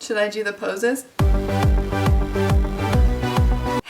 Should I do the poses?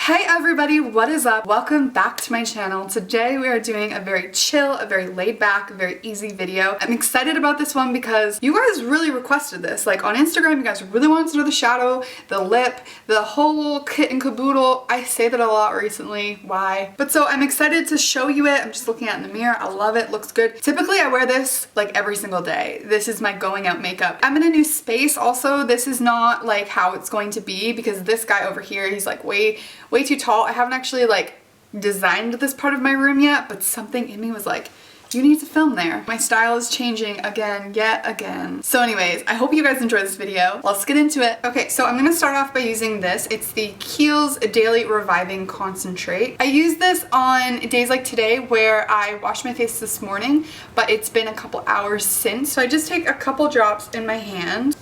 Hey everybody, what is up? Welcome back to my channel. Today we are doing a very chill, a very laid back, a very easy video. I'm excited about this one because you guys really requested this. Like on Instagram, you guys really wanted to know the shadow, the lip, the whole kit and caboodle. I say that a lot recently. Why? But so I'm excited to show you it. I'm just looking at it in the mirror. I love it. Looks good. Typically I wear this like every single day. This is my going out makeup. I'm in a new space also. This is not like how it's going to be because this guy over here, he's like way too tall. I haven't actually like designed this part of my room yet, but something in me was like, you need to film there. My style is changing again, yet again. So anyways, I hope you guys enjoy this video. Let's get into it. Okay, so I'm gonna start off by using this. It's the Kiehl's Daily Reviving Concentrate. I use this on days like today where I washed my face this morning, but it's been a couple hours since. So I just take a couple drops in my hand.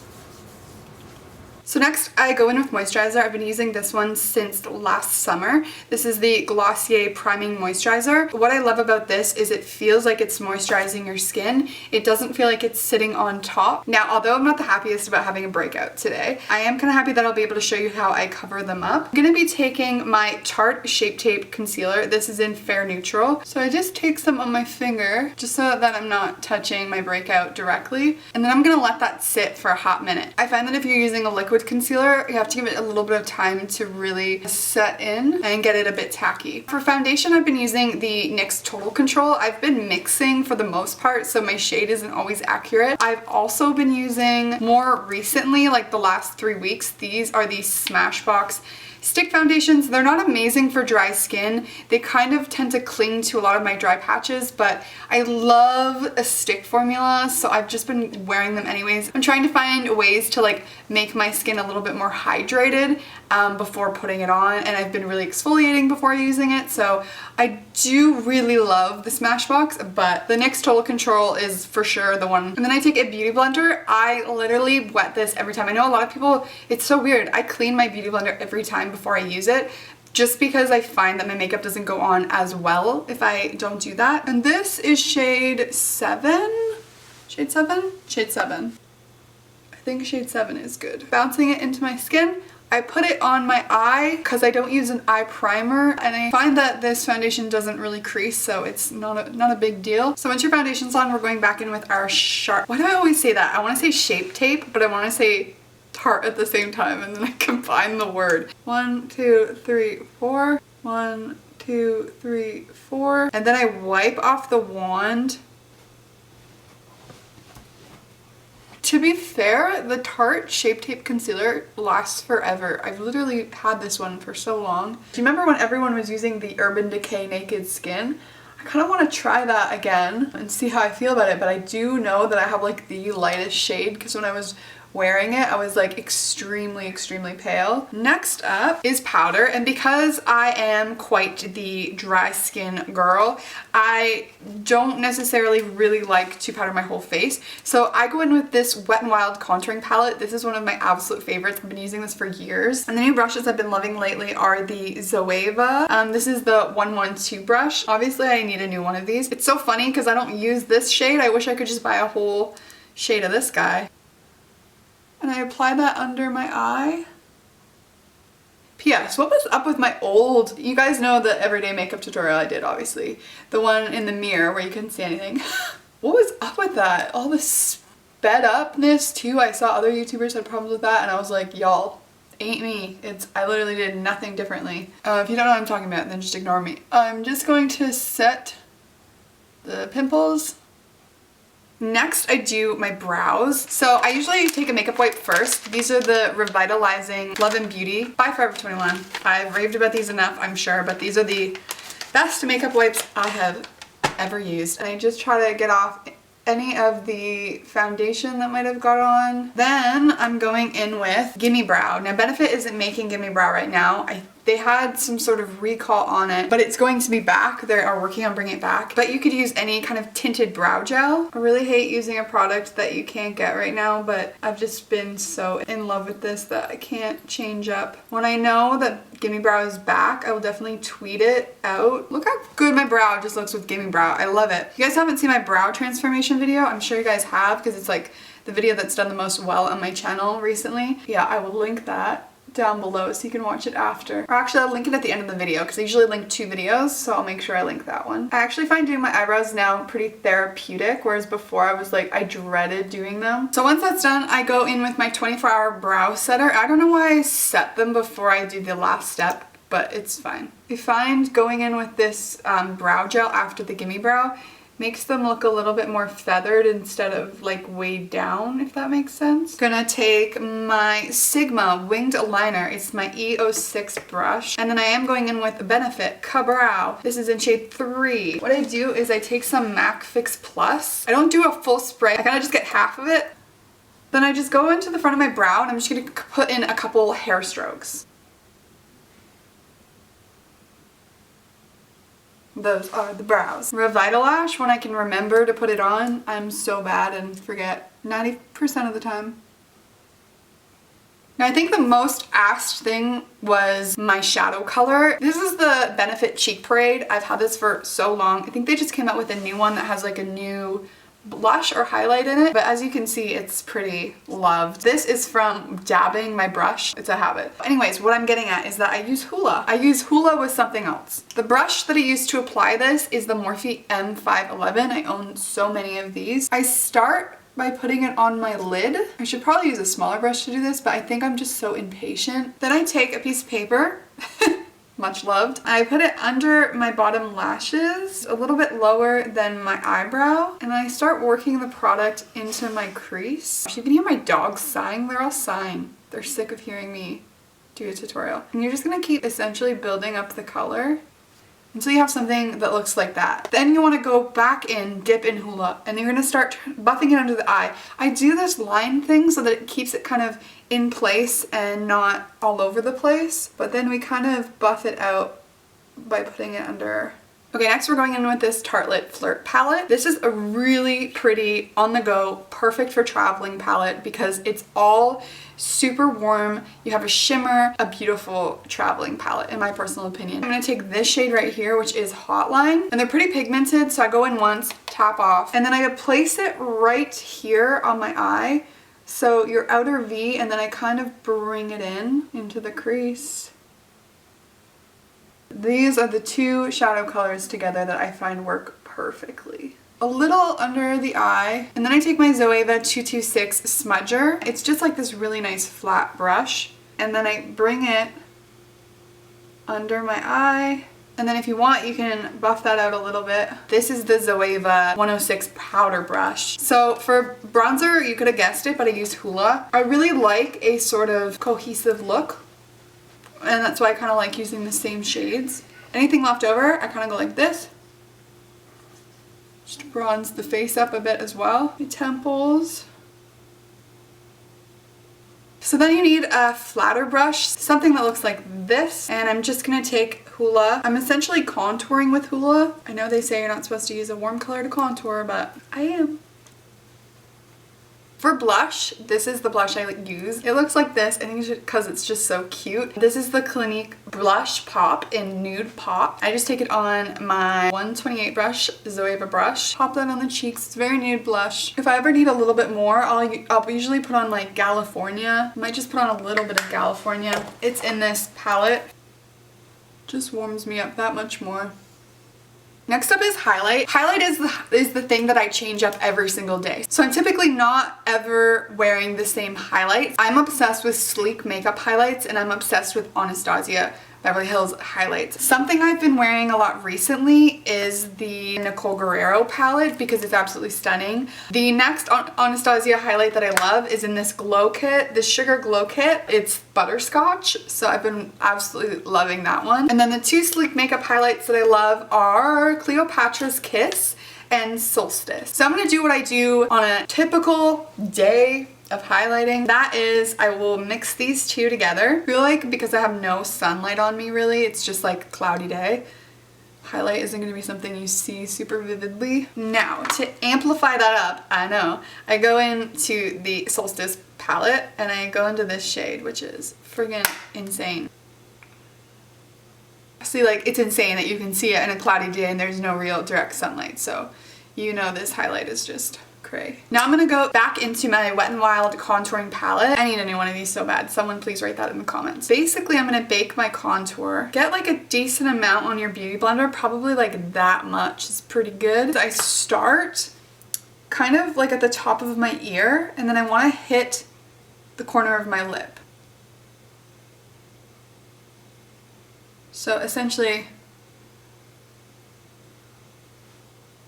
So next I go in with moisturizer. I've been using this one since last summer. This is the Glossier Priming Moisturizer. What I love about this is it feels like it's moisturizing your skin. It doesn't feel like it's sitting on top. Now, although I'm not the happiest about having a breakout today, I am kind of happy that I'll be able to show you how I cover them up. I'm going to be taking my Tarte Shape Tape Concealer. This is in Fair Neutral. So I just take some on my finger just so that I'm not touching my breakout directly. And then I'm going to let that sit for a hot minute. I find that if you're using a liquid concealer, you have to give it a little bit of time to really set in and get it a bit tacky. For foundation, I've been using the NYX Total Control. I've been mixing for the most part, so my shade isn't always accurate. I've also been using more recently, like the last 3 weeks, these are the Smashbox stick foundations. They're not amazing for dry skin. They kind of tend to cling to a lot of my dry patches, but I love a stick formula, so I've just been wearing them anyways. I'm trying to find ways to like make my skin a little bit more hydrated before putting it on, and I've been really exfoliating before using it, so I do really love the Smashbox, but the NYX Total Control is for sure the one. And then I take a beauty blender. I literally wet this every time. I know a lot of people, it's so weird. I clean my beauty blender every time before I use it, just because I find that my makeup doesn't go on as well if I don't do that. And this is shade 7? Shade 7? Shade 7. I think shade 7 is good. Bouncing it into my skin. I put it on my eye because I don't use an eye primer, and I find that this foundation doesn't really crease, so it's not a big deal. So once your foundation's on, we're going back in with our sharp... Why do I always say that? I want to say Shape Tape, but I want to say Tarte at the same time, and then I combine the word. 1, 2, 3, 4. 1, 2, 3, 4. And then I wipe off the wand. To be fair, the Tarte Shape Tape Concealer lasts forever. I've literally had this one for so long. Do you remember when everyone was using the Urban Decay Naked Skin? I kind of want to try that again and see how I feel about it, but I do know that I have like the lightest shade because when I was wearing it, I was like extremely pale. Next up is powder, and because I am quite the dry skin girl, I don't necessarily really like to powder my whole face. So I go in with this Wet n Wild contouring palette. This is one of my absolute favorites. I've been using this for years. And the new brushes I've been loving lately are the Zoeva. This is the 112 brush. Obviously I need a new one of these. It's so funny because I don't use this shade. I wish I could just buy a whole shade of this guy. And I apply that under my eye. P.S. What was up with my old... You guys know the everyday makeup tutorial I did, obviously. The one in the mirror where you couldn't see anything. What was up with that? All this sped upness too. I saw other YouTubers had problems with that, and I was like, y'all, ain't me. I literally did nothing differently. If you don't know what I'm talking about, then just ignore me. I'm just going to set the pimples. Next, I do my brows. So I usually take a makeup wipe first. These are the Revitalizing Love and Beauty by Forever 21. I've raved about these enough, I'm sure, but these are the best makeup wipes I have ever used. And I just try to get off any of the foundation that might have got on. Then I'm going in with Gimme Brow. Now Benefit isn't making Gimme Brow right now. They had some sort of recall on it, but it's going to be back. They are working on bringing it back. But you could use any kind of tinted brow gel. I really hate using a product that you can't get right now, but I've just been so in love with this that I can't change up. When I know that Gimme Brow is back, I will definitely tweet it out. Look how good my brow just looks with Gimme Brow. I love it. If you guys haven't seen my brow transformation video, I'm sure you guys have, because it's like the video that's done the most well on my channel recently. Yeah, I will link that down below so you can watch it after. Or actually I'll link it at the end of the video because I usually link 2 videos, so I'll make sure I link that one. I actually find doing my eyebrows now pretty therapeutic, whereas before I was like, I dreaded doing them. So once that's done, I go in with my 24-hour brow setter. I don't know why I set them before I do the last step, but it's fine. I find going in with this brow gel after the Gimme Brow makes them look a little bit more feathered instead of like weighed down, if that makes sense. Gonna take my Sigma winged liner. It's my E06 brush. And then I am going in with the Benefit Ka-Brow. This is in shade 3. What I do is I take some MAC Fix Plus. I don't do a full spray. I kind of just get half of it. Then I just go into the front of my brow and I'm just gonna put in a couple hair strokes. Those are the brows. Revitalash, when I can remember to put it on, I'm so bad and forget 90% of the time. Now I think the most asked thing was my shadow color. This is the Benefit Cheek Parade. I've had this for so long. I think they just came out with a new one that has like a new blush or highlight in it, but as you can see, it's pretty loved. This is from dabbing my brush. It's a habit. Anyways, what I'm getting at is that I use Hoola. I use Hoola with something else. The brush that I use to apply this is the Morphe M511. I own so many of these. I start by putting it on my lid. I should probably use a smaller brush to do this, but I think I'm just so impatient. Then I take a piece of paper, much loved. I put it under my bottom lashes, a little bit lower than my eyebrow, and I start working the product into my crease. You can hear my dogs sighing. They're all sighing. They're sick of hearing me do a tutorial. And you're just gonna keep essentially building up the color until you have something that looks like that. Then you want to go back in, dip in Hoola, and you're going to start buffing it under the eye. I do this line thing so that it keeps it kind of in place and not all over the place, but then we kind of buff it out by putting it under. Okay, next we're going in with this Tarlette Flirt palette. This is a really pretty, on-the-go, perfect for traveling palette because it's all super warm. You have a shimmer, a beautiful traveling palette, in my personal opinion. I'm going to take this shade right here, which is Hotline, and they're pretty pigmented, so I go in once, tap off, and then I place it right here on my eye, so your outer V, and then I kind of bring it in into the crease. These are the 2 shadow colors together that I find work perfectly. A little under the eye, and then I take my Zoeva 226 smudger. It's just like this really nice flat brush, and then I bring it under my eye, and then if you want you can buff that out a little bit. This is the Zoeva 106 powder brush. So for bronzer, you could have guessed it, but I use Hoola. I really like a sort of cohesive look, and that's why I kind of like using the same shades. Anything left over, I kind of go like this. Just bronze the face up a bit as well. The temples. So then you need a flatter brush, something that looks like this, and I'm just gonna take Hoola. I'm essentially contouring with Hoola. I know they say you're not supposed to use a warm color to contour, but I am. For blush, this is the blush I use. It looks like this, I think because it's just so cute. This is the Clinique Blush Pop in Nude Pop. I just take it on my 128 brush, Zoeva brush. Pop that on the cheeks. It's very nude blush. If I ever need a little bit more, I'll usually put on like California. I might just put on a little bit of California. It's in this palette. Just warms me up that much more. Next up is highlight. Highlight is the thing that I change up every single day. So I'm typically not ever wearing the same highlights. I'm obsessed with sleek makeup highlights, and I'm obsessed with Anastasia Beverly Hills highlights. Something I've been wearing a lot recently is the Nicole Guerrero palette because it's absolutely stunning. The next Anastasia highlight that I love is in this glow kit, this sugar glow kit. It's butterscotch, so I've been absolutely loving that one. And then the 2 sleek makeup highlights that I love are Cleopatra's Kiss and Solstice. So I'm gonna do what I do on a typical day of highlighting. That is, I will mix these 2 together. I feel like because I have no sunlight on me really, it's just like a cloudy day. Highlight isn't gonna be something you see super vividly. Now, to amplify that up, I know, I go into the Solstice palette and I go into this shade, which is friggin' insane. See, like, it's insane that you can see it in a cloudy day and there's no real direct sunlight, so you know this highlight is just cray. Now I'm gonna go back into my Wet n Wild contouring palette. I need a new one of these so bad. Someone please write that in the comments. Basically, I'm gonna bake my contour. Get like a decent amount on your beauty blender, probably like that much is pretty good. I start kind of like at the top of my ear, and then I wanna hit the corner of my lip. So essentially,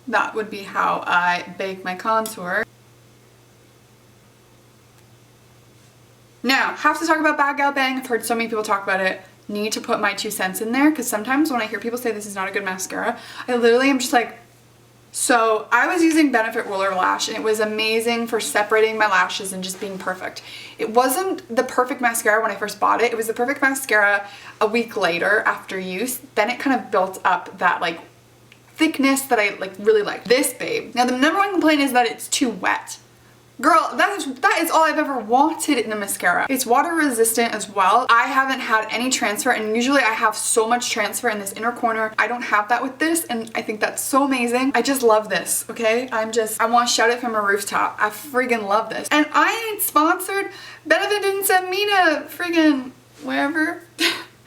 that would be how I bake my contour. Now, have to talk about Bad Gal Bang. I've heard so many people talk about it. Need to put my 2 cents in there, because sometimes when I hear people say this is not a good mascara, I literally am just like, so I was using Benefit Roller Lash and it was amazing for separating my lashes and just being perfect. It wasn't the perfect mascara when I first bought it. It was the perfect mascara a week later after use. Then it kind of built up that like thickness that I like really like. This babe. Now the number one complaint is that it's too wet. Girl, that is all I've ever wanted in a mascara. It's water resistant as well. I haven't had any transfer, and usually I have so much transfer in this inner corner. I don't have that with this, and I think that's so amazing. I just love this, okay? I want to shout it from a rooftop. I friggin' love this. And I ain't sponsored. Benefit didn't send me to friggin' wherever.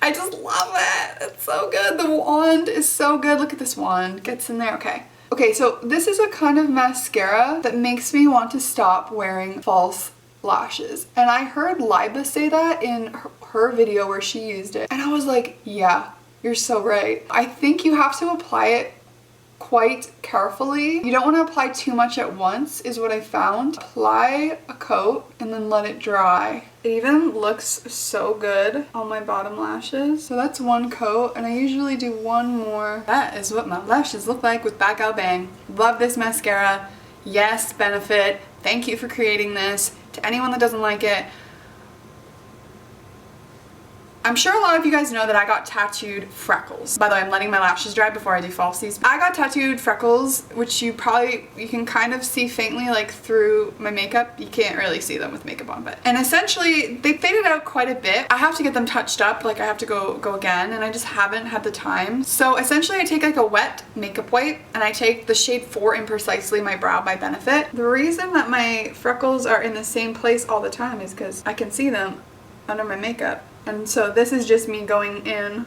I just love it. It's so good. The wand is so good. Look at this wand. Gets in there. Okay. Okay, so this is a kind of mascara that makes me want to stop wearing false lashes. And I heard Liba say that in her video where she used it. And I was like, yeah, you're so right. I think you have to apply it quite carefully. You don't want to apply too much at once is what I found. Apply a coat and then let it dry. It even looks so good on my bottom lashes. So that's one coat, and I usually do one more. That is what my lashes look like with Bad Gal Bang. Love this mascara. Yes, Benefit. Thank you for creating this. To anyone that doesn't like it, I'm sure a lot of you guys know that I got tattooed freckles. By the way, I'm letting my lashes dry before I do falsies. I got tattooed freckles, which you can kind of see faintly like through my makeup. You can't really see them with makeup on, but. And essentially, they faded out quite a bit. I have to get them touched up, like I have to go again, and I just haven't had the time. So essentially, I take like a wet makeup wipe, and I take the shade 4 in Precisely My Brow by Benefit. The reason that my freckles are in the same place all the time is because I can see them under my makeup. And so this is just me going in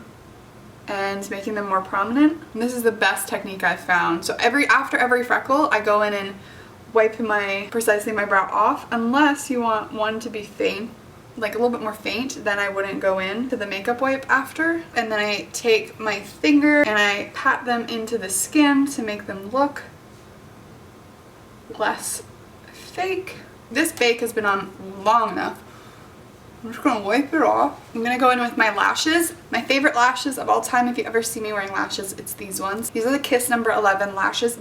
and making them more prominent. And this is the best technique I've found. So after every freckle, I go in and wipe my Precisely My Brow off. Unless you want one to be faint, like a little bit more faint, then I wouldn't go in to the makeup wipe after. And then I take my finger and I pat them into the skin to make them look less fake. This bake has been on long enough. I'm just gonna wipe it off. I'm gonna go in with my lashes. My favorite lashes of all time, if you ever see me wearing lashes, it's these ones. These are the Kiss number 11 lashes.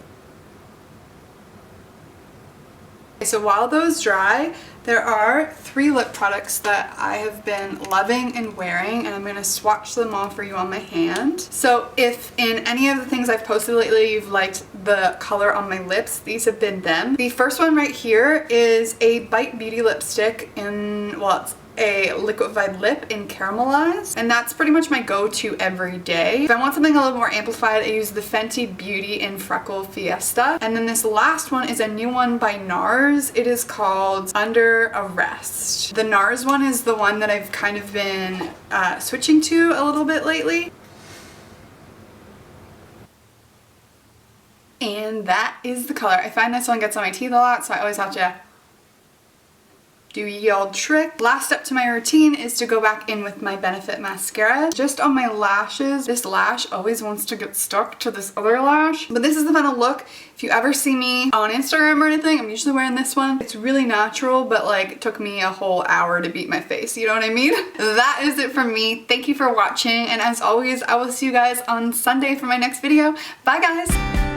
So while those dry, there are 3 lip products that I have been loving and wearing, and I'm going to swatch them all for you on my hand. So if in any of the things I've posted lately you've liked the color on my lips, these have been them. The first one right here is a Bite Beauty lipstick in, well, it's a liquefied lip in Caramelized, and that's pretty much my go-to every day. If I want something a little more amplified, I use the Fenty Beauty in Freckle Fiesta. And then this last one is a new one by Nars. It is called Under Arrest. The Nars one is the one that I've kind of been switching to a little bit lately. And that is the color. I find this one gets on my teeth a lot, so I always have to do ye old trick. Last step to my routine is to go back in with my Benefit mascara. Just on my lashes. This lash always wants to get stuck to this other lash. But this is the final look. If you ever see me on Instagram or anything, I'm usually wearing this one. It's really natural, but like it took me a whole hour to beat my face. You know what I mean? That is it from me. Thank you for watching. And as always, I will see you guys on Sunday for my next video. Bye guys.